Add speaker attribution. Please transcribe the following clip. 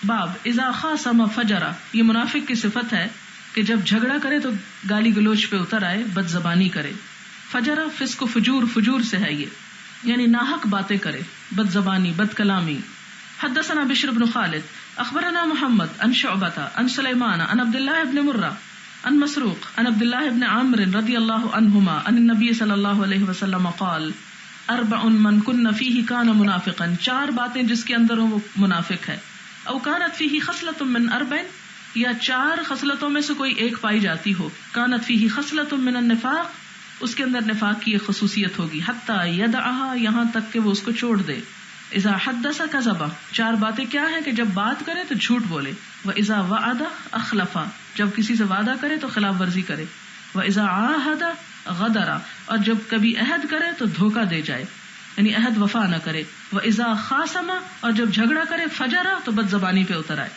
Speaker 1: باب اذا خاصم فجرا، یہ منافق کی صفت ہے کہ جب جھگڑا کرے تو گالی گلوچ پہ اتر آئے، بد زبانی کرے. فجرا فسق و فجور سے ہے یہ، یعنی ناحق باتیں کرے، بد زبانی، بد کلامی. حدثنا بشر بن خالد اخبرنا محمد عن شعبة عن سلیمان عن عبد الله بن مرہ عن مسروق عن عبد الله بن عامر رضی اللہ عنہما عن النبی صلی اللہ علیہ وسلم قال اربع من کن فیہ کان منافقا، 4 باتیں جس کے اندر ہو وہ منافق ہے. او کانت فیہ خصلۃ من اربع، یا 4 خصلتوں میں سے کوئی ایک پائی جاتی ہو. کانت فیہ خصلۃ من النفاق، اس کے اندر نفاق کی ایک خصوصیت ہوگی. حتی یدعها، یہاں تک کہ وہ اس کو چھوڑ دے. اذا حدث کذب، 4 باتیں کیا ہیں کہ جب بات کرے تو جھوٹ بولے. واذا وعد اخلف، جب کسی سے وعدہ کرے تو خلاف ورزی کرے. واذا عاہد غدر، اور جب کبھی عہد کرے تو دھوکہ دے جائے، یعنی عہد وفا نہ کرے. واذا خاصم، اور جب جھگڑا کرے فجر، تو بد زبانی پہ اتر آئے.